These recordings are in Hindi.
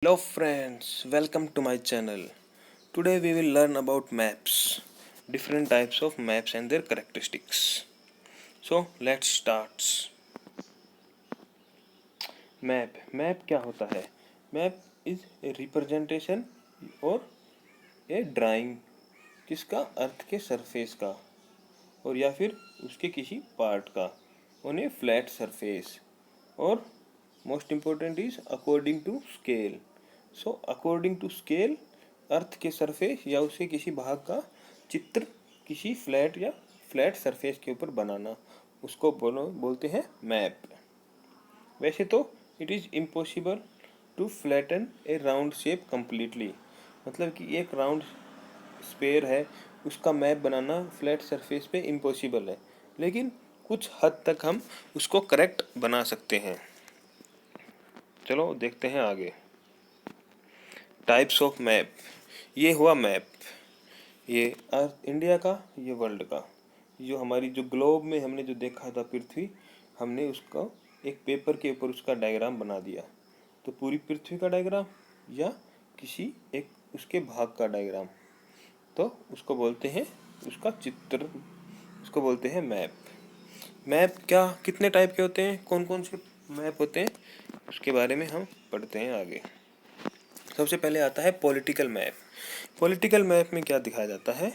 Hello friends, welcome to my channel. Today we will learn about maps, different types of maps and their characteristics. So let's start. Map क्या होता है? Map is a representation और a drawing किसका? अर्थ के सरफेस का और या फिर उसके किसी पार्ट का ऑन ए फ्लैट सरफेस और most important is according to scale. So according to scale earth के सरफेस या उसे किसी भाग का चित्र किसी फ्लैट सरफेस के ऊपर बनाना, उसको बोलते हैं मैप. वैसे तो it is impossible to flatten a round shape completely, मतलब कि एक राउंड स्पेयर है उसका मैप बनाना फ्लैट सरफेस पे इम्पॉसिबल है, लेकिन कुछ हद तक हम उसको करेक्ट बना सकते हैं. चलो देखते हैं आगे. Types of map. ये हुआ मैप, ये अर्थ इंडिया का, ये वर्ल्ड का. जो हमारी जो ग्लोब में हमने जो देखा था पृथ्वी, हमने उसको एक पेपर के ऊपर उसका डायग्राम बना दिया. तो पूरी पृथ्वी का डायग्राम या किसी एक उसके भाग का डायग्राम, तो उसको बोलते हैं, उसका चित्र, उसको बोलते हैं मैप. मैप क्या कितने टाइप के होते हैं, कौन कौन से मैप होते हैं, उसके बारे में हम पढ़ते हैं आगे. सबसे पहले आता है पॉलिटिकल मैप. पॉलिटिकल मैप में क्या दिखाया जाता है?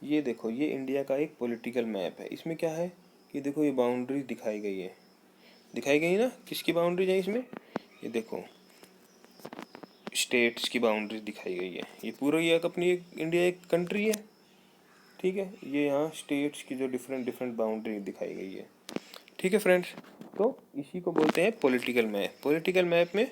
ये देखो, ये इंडिया का एक पॉलिटिकल मैप है. इसमें क्या है कि देखो ये बाउंड्री दिखाई गई है, दिखाई गई ना. किसकी बाउंड्री है इसमें? ये देखो स्टेट्स की बाउंड्री दिखाई गई है. ये पूरा ये अपनी इंडिया एक कंट्री है, ठीक है. ये यहाँ स्टेट्स की जो डिफरेंट डिफरेंट बाउंड्री दिखाई गई है, ठीक है फ्रेंड्स. तो इसी को बोलते हैं पॉलिटिकल मैप. पॉलिटिकल मैप में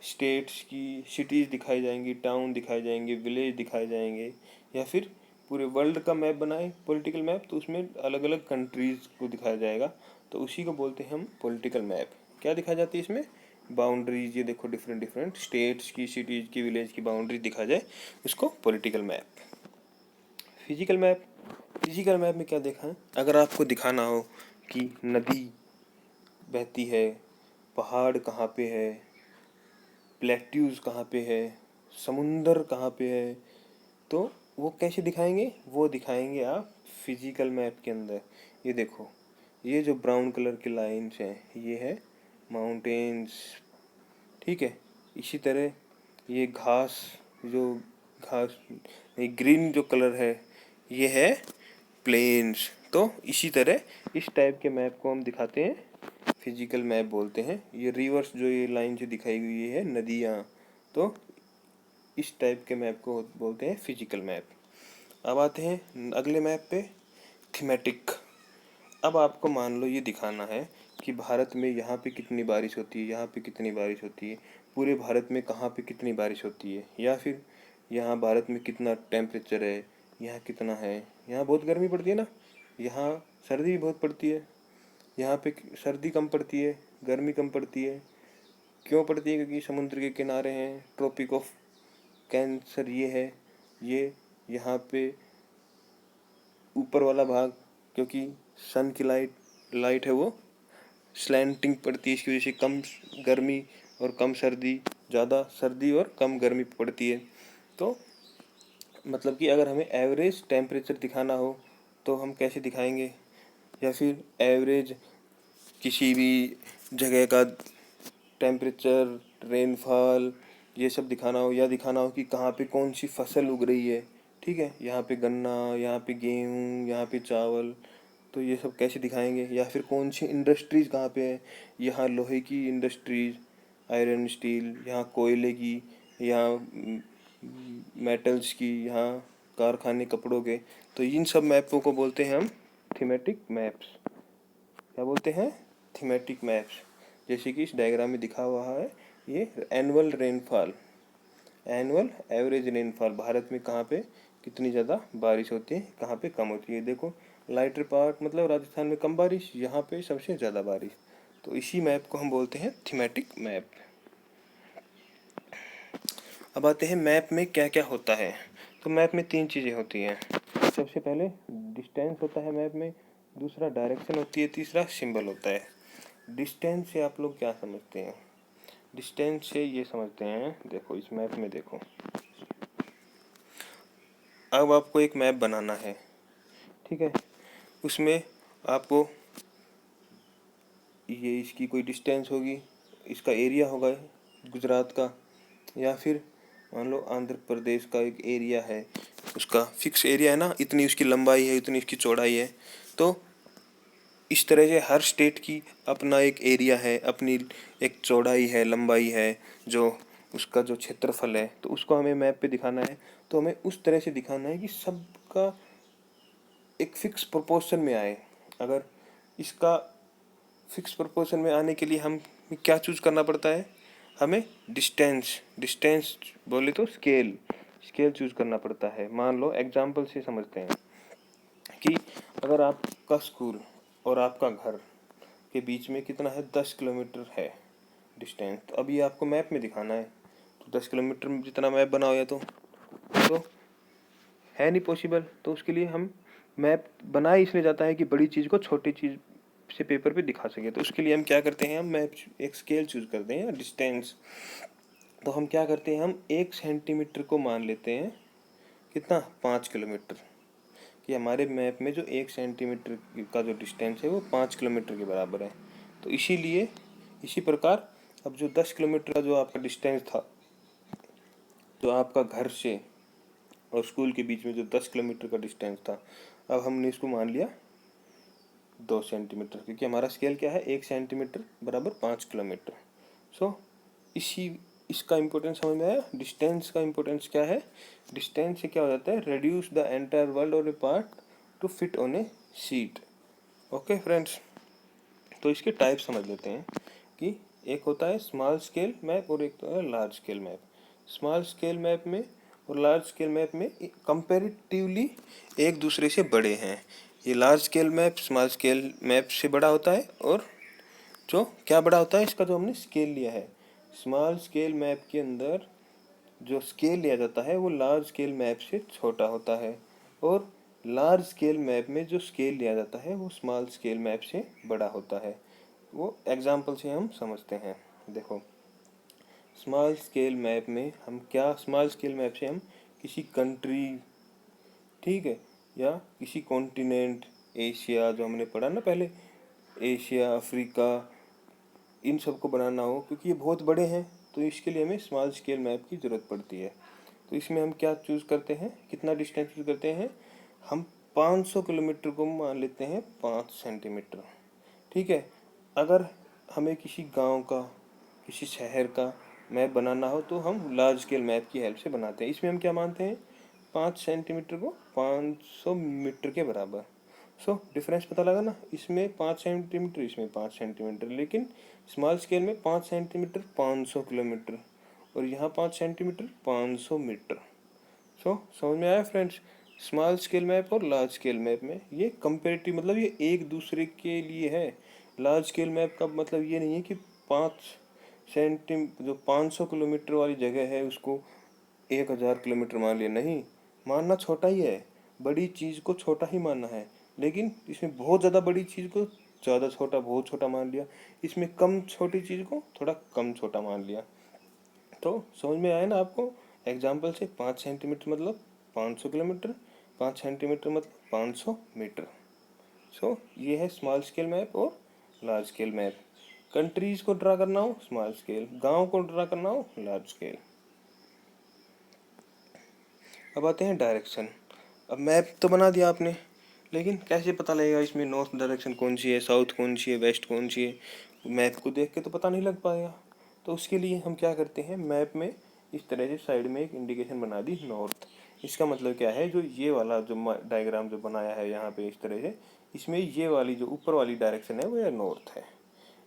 स्टेट्स की सिटीज़ दिखाई जाएंगी, टाउन दिखाए जाएंगे, विलेज दिखाए जाएंगे, या फिर पूरे वर्ल्ड का मैप बनाए पॉलिटिकल मैप तो उसमें अलग अलग कंट्रीज़ को दिखाया जाएगा, तो उसी को बोलते हैं हम पॉलिटिकल मैप. क्या दिखाई जाती है इसमें? बाउंड्रीज. ये देखो डिफरेंट डिफरेंट स्टेट्स की, सिटीज़ की, विलेज की बाउंड्री दिखा जाए, उसको political map. Physical map. Physical map में क्या देखा है? अगर आपको दिखाना हो कि नदी बहती है, पहाड़ कहाँ पे है, प्लेट्यूज कहाँ पे है, समुंदर कहाँ पे है, तो वो कैसे दिखाएंगे? वो दिखाएंगे आप फिजिकल मैप के अंदर. ये देखो, ये जो ब्राउन कलर की लाइंस हैं ये है माउंटेन्स, ठीक है. इसी तरह ये घास, जो घास, ये ग्रीन जो कलर है ये है प्लेन्स. तो इसी तरह इस टाइप के मैप को हम दिखाते हैं, फिजिकल मैप बोलते हैं. ये रिवर्स जो ये लाइन से दिखाई हुई है नदियाँ, तो इस टाइप के मैप को बोलते हैं फिजिकल मैप. अब आते हैं अगले मैप पे, थीमेटिक. अब आपको मान लो ये दिखाना है कि भारत में यहाँ पे कितनी बारिश होती है, यहाँ पे कितनी बारिश होती है, पूरे भारत में कहाँ पे कितनी बारिश होती है, या फिर यहाँ भारत में कितना टेम्परेचर है, यहाँ कितना है. यहाँ बहुत गर्मी पड़ती है ना, यहाँ सर्दी भी बहुत पड़ती है. यहाँ पे सर्दी कम पड़ती है, गर्मी कम पड़ती है. क्यों पड़ती है? क्योंकि समुद्र के किनारे हैं, ट्रॉपिक ऑफ कैंसर ये है. ये यहाँ पे ऊपर वाला भाग, क्योंकि सन की लाइट है वो स्लैंटिंग पड़ती है, इसकी वजह से कम गर्मी और कम सर्दी, ज़्यादा सर्दी और कम गर्मी पड़ती है. तो मतलब कि अगर हमें एवरेज टेम्परेचर दिखाना हो तो हम कैसे दिखाएंगे, या फिर एवरेज किसी भी जगह का टेम्परेचर, रेनफॉल, ये सब दिखाना हो, या दिखाना हो कि कहाँ पे कौन सी फसल उग रही है, ठीक है. यहाँ पे गन्ना, यहाँ पे गेहूँ, यहाँ पे चावल, तो ये सब कैसे दिखाएंगे. या फिर कौन सी इंडस्ट्रीज़ कहाँ पे है, यहाँ लोहे की इंडस्ट्रीज़, आयरन स्टील, यहाँ कोयले की, यहाँ मेटल्स की, यहाँ कारखाने कपड़ों के. तो इन सब मैपों को बोलते हैं हम थीमेटिक मैप्स. क्या बोलते हैं? Thematic maps. जैसे कि इस डायग्राम में दिखा हुआ है, ये annual rainfall, annual average rainfall, Bharat में कहाँ पे कितनी ज़्यादा बारिश होती है, कहाँ पे कम होती है. देखो लाइटर पार्ट मतलब राजस्थान में कम बारिश, यहाँ पे सबसे ज़्यादा बारिश. तो इसी मैप को हम बोलते हैं थीमेटिक मैप. अब आते हैं मैप में क्या क्या होता है. तो मैप में तीन चीज़ें होती हैं. सबसे पहले डिस्टेंस होता है मैप में, दूसरा डायरेक्शन होती है, तीसरा सिंबल होता है. डिस्टेंस से आप लोग क्या समझते हैं? डिस्टेंस से ये समझते हैं, देखो इस मैप में देखो, अब आपको एक मैप बनाना है, ठीक है। उसमें आपको ये इसकी कोई डिस्टेंस होगी, इसका एरिया होगा गुजरात का, या फिर मान लो आंध्र प्रदेश का एक एरिया है, उसका फिक्स एरिया है ना, इतनी उसकी लंबाई है, इतनी इसकी चौड़ाई है। तो इस तरह से हर स्टेट की अपना एक एरिया है, अपनी एक चौड़ाई है, लंबाई है, जो उसका जो क्षेत्रफल है, तो उसको हमें मैप पे दिखाना है। तो हमें उस तरह से दिखाना है कि सबका एक फिक्स प्रोपोर्शन में आए। अगर इसका फिक्स प्रोपोर्शन में आने के लिए हम क्या चूज करना पड़ता है, हमें डिस्टेंस डिस्टेंस बोले तो स्केल स्केल चूज करना पड़ता है। मान लो एग्जाम्पल से समझते हैं कि अगर आपका स्कूल और आपका घर के बीच में कितना है, 10 किलोमीटर है डिस्टेंस। तो अभी आपको मैप में दिखाना है, तो 10 किलोमीटर में जितना मैप बनाओ या तो है नहीं पॉसिबल। तो उसके लिए हम मैप बनाया इसलिए जाता है कि बड़ी चीज़ को छोटी चीज़ से पेपर पे दिखा सके। तो उसके लिए हम क्या करते हैं, हम मैप एक स्केल चूज करते हैं, डिस्टेंस। तो हम क्या करते हैं, हम 1 सेंटीमीटर को मान लेते हैं कितना, 5 किलोमीटर, कि हमारे मैप में जो 1 सेंटीमीटर का जो डिस्टेंस है वो 5 किलोमीटर के बराबर है। तो इसीलिए इसी प्रकार अब जो 10 किलोमीटर का जो आपका डिस्टेंस था, जो आपका घर से और स्कूल के बीच में जो 10 किलोमीटर का डिस्टेंस था, अब हमने इसको मान लिया 2 सेंटीमीटर, क्योंकि हमारा स्केल क्या है, 1 सेंटीमीटर बराबर 5 किलोमीटर। सो इसका इम्पोर्टेंस समझ में आया। डिस्टेंस का इम्पोर्टेंस क्या है, डिस्टेंस से क्या हो जाता है, रेड्यूस द एंटायर वर्ल्ड और a part to fit on a sheet. Okay friends, तो इसके टाइप समझ लेते हैं कि एक होता है स्मॉल स्केल मैप और एक होता है large scale map. Small scale map में और लार्ज स्केल मैप में कंपैरेटिवली एक दूसरे से बड़े हैं। ये large scale map small scale map से बड़ा होता है, और जो क्या बड़ा होता है, इसका जो हमने स्केल लिया है। स्मॉल स्केल मैप के अंदर जो स्केल लिया जाता है वो लार्ज स्केल मैप से छोटा होता है, और लार्ज स्केल मैप में जो स्केल लिया जाता है वो स्मॉल स्केल मैप से बड़ा होता है। वो एग्जाम्पल से हम समझते हैं। देखो स्मॉल स्केल मैप में हम क्या, स्मॉल स्केल मैप से हम किसी कंट्री, ठीक है, या किसी कॉन्टिनेंट, एशिया जो हमने पढ़ा ना पहले, एशिया, अफ्रीका, इन सबको बनाना हो, क्योंकि ये बहुत बड़े हैं, तो इसके लिए हमें स्मॉल स्केल मैप की ज़रूरत पड़ती है। तो इसमें हम क्या चूज़ करते हैं, कितना डिस्टेंस चूज़ करते हैं, हम 500 किलोमीटर को मान लेते हैं 5 सेंटीमीटर, ठीक है। अगर हमें किसी गांव का, किसी शहर का मैप बनाना हो तो हम लार्ज स्केल मैप की हेल्प से बनाते हैं। इसमें हम क्या मानते हैं, 5 सेंटीमीटर को 500 मीटर के बराबर। सो डिफरेंस पता लगा ना, इसमें 5 सेंटीमीटर, इसमें 5 सेंटीमीटर, लेकिन स्मॉल स्केल में 5 सेंटीमीटर 500 किलोमीटर, और यहाँ 5 सेंटीमीटर 500 मीटर। सो समझ में आया फ्रेंड्स, स्मॉल स्केल मैप और लार्ज स्केल मैप में ये कंपेरेटिव, मतलब ये एक दूसरे के लिए है। लार्ज स्केल मैप का मतलब ये नहीं है कि 5 सेंटी जो 500 किलोमीटर वाली जगह है उसको 1000 किलोमीटर मान लिया, नहीं, मानना छोटा ही है, बड़ी चीज़ को छोटा ही मानना है। लेकिन इसमें बहुत ज़्यादा बड़ी चीज़ को ज़्यादा छोटा, बहुत छोटा मान लिया, इसमें कम छोटी चीज़ को थोड़ा कम छोटा मान लिया। तो समझ में आया ना आपको, एग्जाम्पल से 5 सेंटीमीटर मतलब 500 किलोमीटर, 5 सेंटीमीटर मतलब 500 मीटर। सो ये है स्मॉल स्केल मैप और लार्ज स्केल मैप। कंट्रीज को ड्रा करना हो स्मॉल स्केल, गांव को ड्रा करना हो लार्ज स्केल। अब आते हैं डायरेक्शन। अब मैप तो बना दिया आपने, लेकिन कैसे पता लगेगा इसमें नॉर्थ डायरेक्शन कौन सी है, साउथ कौन सी है, वेस्ट कौन सी है, मैप को देख के तो पता नहीं लग पाएगा। तो उसके लिए हम क्या करते हैं, मैप में इस तरह से साइड में एक इंडिकेशन बना दी नॉर्थ। इसका मतलब क्या है, जो ये वाला जो डायग्राम जो बनाया है यहाँ पे इस तरह से, इसमें ये वाली जो ऊपर वाली डायरेक्शन है वो यह नॉर्थ है।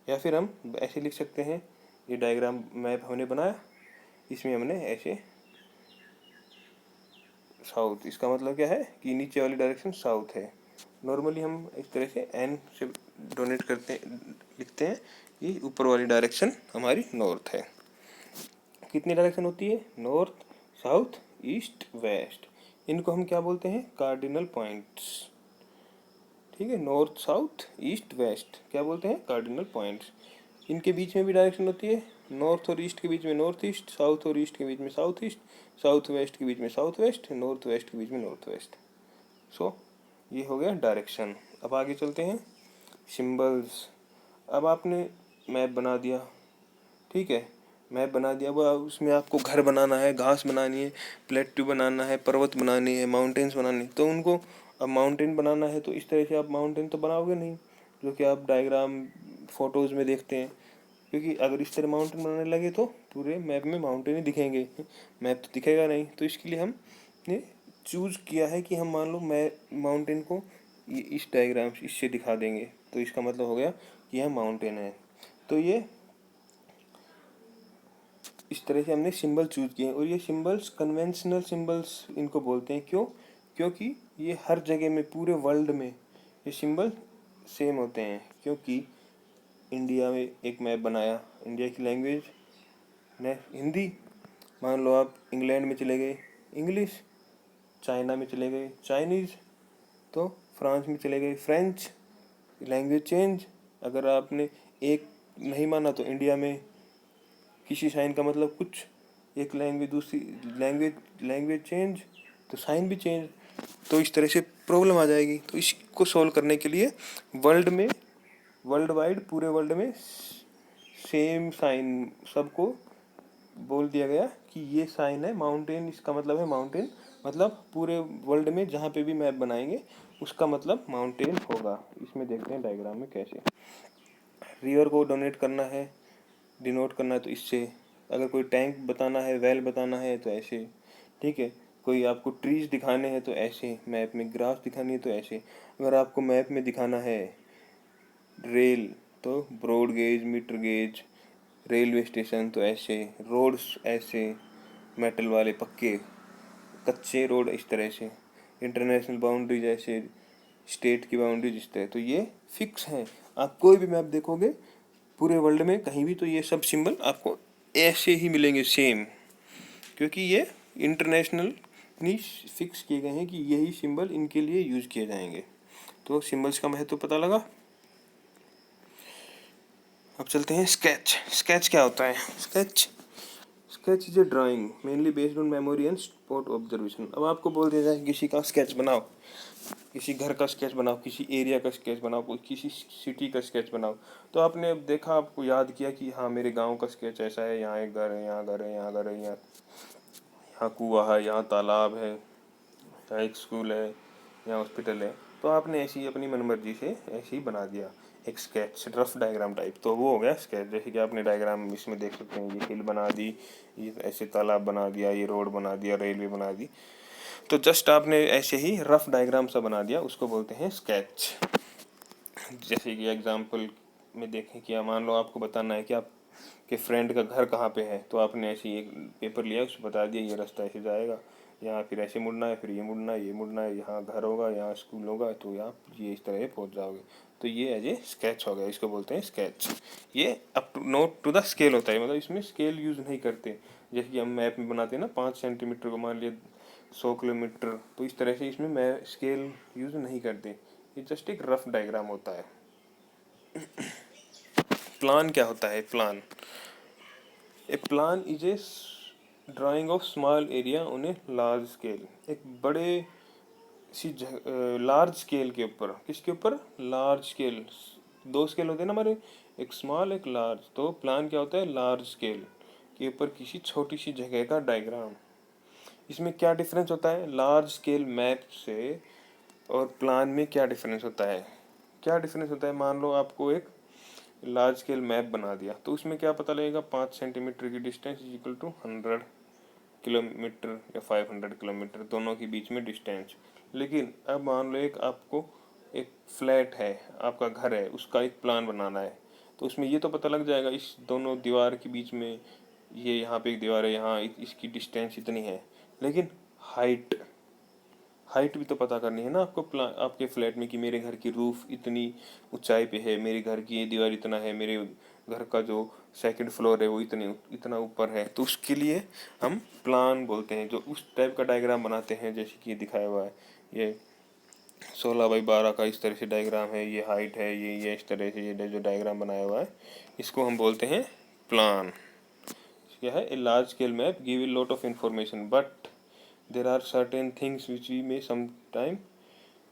या फिर हम ऐसे लिख सकते हैं, ये डायग्राम मैप हमने बनाया, इसमें हमने ऐसे साउथ, इसका मतलब क्या है कि नीचे वाली डायरेक्शन साउथ है। नॉर्मली हम इस तरह से एन से डोनेट करते लिखते हैं कि ऊपर वाली डायरेक्शन हमारी नॉर्थ है। कितनी डायरेक्शन होती है, नॉर्थ, साउथ, ईस्ट, वेस्ट। इनको हम क्या बोलते हैं, कार्डिनल पॉइंट्स, ठीक है। नॉर्थ, साउथ, ईस्ट, वेस्ट क्या बोलते हैं, कार्डिनल पॉइंट्स। इनके बीच में भी डायरेक्शन होती है, नॉर्थ और ईस्ट के बीच में नॉर्थ ईस्ट, साउथ और ईस्ट के बीच में साउथ ईस्ट, साउथ वेस्ट के बीच में साउथ वेस्ट, नॉर्थ वेस्ट के बीच में नॉर्थ वेस्ट। सो ये हो गया डायरेक्शन। अब आगे चलते हैं सिंबल्स। अब आपने मैप बना दिया, ठीक है, मैप बना दिया। अब उसमें आपको घर बनाना है, घास बनानी है, प्लेट्यू बनाना है, पर्वत बनानी है, माउंटेन्स बनानी है। तो उनको अब माउंटेन बनाना है तो इस तरह से आप माउंटेन तो बनाओगे नहीं जो कि आप डायग्राम फोटोज़ में देखते हैं, क्योंकि अगर इस तरह माउंटेन बनाने लगे तो पूरे मैप में माउंटेन ही दिखेंगे, मैप तो दिखेगा नहीं। तो इसके लिए हमने चूज़ किया है कि हम मान लो माउंटेन को ये इस डायग्राम इससे दिखा देंगे, तो इसका मतलब हो गया कि यह माउंटेन है। तो ये इस तरह से हमने सिंबल चूज किए हैं। और ये सिंबल्स कन्वेंशनल सिंबल्स इनको बोलते हैं। क्यों? क्योंकि ये हर जगह में पूरे वर्ल्ड में ये सिंबल सेम होते हैं। क्योंकि इंडिया में एक मैप बनाया, इंडिया की लैंग्वेज ने हिंदी, मान लो आप इंग्लैंड में चले गए इंग्लिश, चाइना में चले गए चाइनीज़, तो फ्रांस में चले गए फ्रेंच, लैंग्वेज चेंज। अगर आपने एक नहीं माना तो इंडिया में किसी साइन का मतलब कुछ, एक लैंग्वेज दूसरी लैंग्वेज चेंज, तो साइन भी चेंज। तो इस तरह से प्रॉब्लम आ जाएगी। तो इसको सॉल्व करने के लिए वर्ल्ड वाइड पूरे वर्ल्ड में सेम साइन सबको बोल दिया गया कि ये साइन है माउंटेन, इसका मतलब है माउंटेन, मतलब पूरे वर्ल्ड में जहाँ पे भी मैप बनाएंगे उसका मतलब माउंटेन होगा। इसमें देखते हैं डायग्राम में कैसे। रिवर को डोनेट करना है, डिनोट करना है तो इससे, अगर कोई टैंक बताना है, वेल बताना है तो ऐसे, ठीक है। कोई आपको ट्रीज दिखाने हैं तो ऐसे, मैप में ग्रास दिखानी है तो ऐसे। अगर आपको मैप में दिखाना है रेल तो broad gauge, metre gauge, railway station तो ऐसे, रोड्स ऐसे, मेटल वाले पक्के, कच्चे रोड इस तरह से, इंटरनेशनल बाउंड्री जैसे, स्टेट की बाउंड्री जिस तरह। तो ये फिक्स है। आप कोई भी मैप देखोगे पूरे वर्ल्ड में कहीं भी तो ये सब सिंबल आपको ऐसे ही मिलेंगे सेम, क्योंकि ये इंटरनेशनल नहीं फिक्स किए गए हैं कि यही सिंबल इनके लिए यूज किए जाएंगे। तो सिंबल्स का महत्व पता लगा। अब चलते हैं स्केच। स्केच क्या होता है? Sketch is a drawing mainly based on memory and spot observation. अब आपको बोल दिया जाए किसी का स्केच बनाओ, किसी घर का स्केच बनाओ, किसी एरिया का स्केच बनाओ, कोई किसी सिटी का स्केच बनाओ, तो आपने अब देखा, आपको याद किया कि हाँ मेरे गांव का स्केच ऐसा है, यहाँ एक घर है, यहाँ घर है, यहाँ घर है, यहाँ कुआं है, यहाँ तालाब है, यहाँ एक स्कूल है, यहाँ हॉस्पिटल है। तो आपने ऐसी अपनी मनमर्जी से ऐसे ही बना दिया एक स्केच, रफ डायग्राम टाइप। तो वो हो गया स्केच। जैसे कि आपने डायग्राम इसमें देख सकते हैं, ये हिल बना दी, ये ऐसे तालाब बना दिया, ये रोड बना दिया, रेलवे बना दी। तो जस्ट आपने ऐसे ही रफ डायग्राम सा बना दिया, उसको बोलते हैं स्केच। जैसे कि एग्जांपल में देखें कि मान लो आपको बताना है कि आपके फ्रेंड का घर कहाँ पे है, तो आपने ऐसे ही एक पेपर लिया, उसको बता दिया ये रास्ता ऐसे जाएगा, यहाँ फिर ऐसे मुड़ना है, फिर ये मुड़ना है, ये मुड़ना है, यहाँ घर होगा, यहाँ स्कूल होगा, तो यहाँ ये इस तरह पहुँच जाओगे। तो ये एज ए स्केच हो गया, इसको बोलते हैं स्केच। ये up to not to the scale होता है, मतलब इसमें स्केल यूज़ नहीं करते। जैसे कि हम मैप में बनाते हैं ना 5 सेंटीमीटर को मान लिया 100 किलोमीटर, तो इस तरह से इसमें मैं स्केल यूज़ नहीं करते। ये जस्ट एक रफ डायग्राम होता है। प्लान क्या होता है? Plan, A plan is a drying of small area on A large scale. एक बड़े सी लार्ज स्केल के ऊपर, किसके ऊपर? Large scale. दो स्केल होते हैं ना हमारे, एक स्मॉल एक लार्ज। तो प्लान क्या होता है? लार्ज स्केल के ऊपर किसी छोटी सी जगह का डायग्राम। इसमें क्या डिफरेंस होता है लार्ज स्केल मैप से और प्लान में? क्या डिफरेंस होता है? क्या डिफरेंस होता है? मान लो आपको एक लार्ज स्केल मैप बना दिया, तो उसमें क्या पता लगेगा? 5 सेंटीमीटर की distance is equal to 100 kilometre या 500 किलोमीटर, दोनों के बीच में डिस्टेंस। लेकिन अब मान लो एक आपको एक फ्लैट है, आपका घर है, उसका एक प्लान बनाना है, तो उसमें ये तो पता लग जाएगा इस दोनों दीवार के बीच में, ये यहाँ पे एक दीवार है, यहाँ इसकी डिस्टेंस इतनी है। लेकिन हाइट हाइट भी तो पता करनी है ना आपको प्लान, आपके फ्लैट में, कि मेरे घर की रूफ इतनी ऊंचाई पे है, मेरे घर की ये दीवार इतना है, मेरे घर का जो सेकंड फ्लोर है वो इतना ऊपर है। तो उसके लिए हम प्लान बोलते हैं, जो उस टाइप का डायग्राम बनाते हैं जैसे कि दिखाया हुआ है। ये 16x12 का इस तरह से डायग्राम है, ये हाइट है, ये इस तरह से ये जो डायग्राम बनाया हुआ है, इसको हम बोलते हैं प्लान। क्या है, a large scale map give a lot of information but there are certain things which we may some time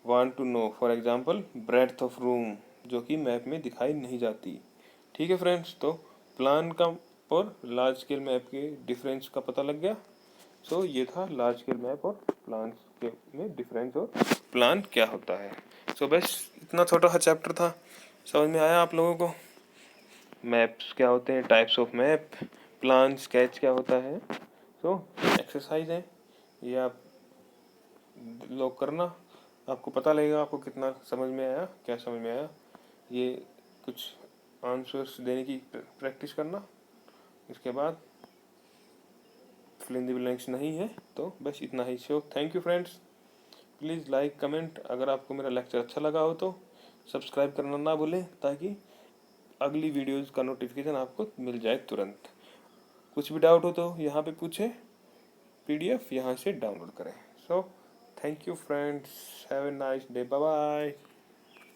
want to know, for example breadth of room, जो कि मैप में दिखाई नहीं जाती। ठीक है फ्रेंड्स, तो प्लान का और लार्ज स्केल मैप के डिफरेंस का पता लग गया। सो ये था लार्ज स्केल मैप और प्लान के में डिफरेंस और प्लान क्या होता है। सो बस इतना छोटा सा चैप्टर था, समझ में आया आप लोगों को? मैप्स क्या होते हैं, types of map, plan sketch क्या होता है। सो एक्सरसाइज है ये, आप लोग करना, आपको पता लगेगा आपको कितना समझ में आया, क्या समझ में आया। ये कुछ आंसर्स देने की प्रैक्टिस करना, इसके बाद फिल इन द ब्लैंक्स नहीं है तो बस इतना ही। So thank you friends, please like comment, अगर आपको मेरा लेक्चर अच्छा लगा हो तो सब्सक्राइब करना ना भूलें ताकि अगली वीडियोज़ का नोटिफिकेशन आपको मिल जाए तुरंत। कुछ भी डाउट हो तो यहाँ पे पूछें, PDF यहाँ से डाउनलोड करें। So thank you friends, have a nice day, bye bye.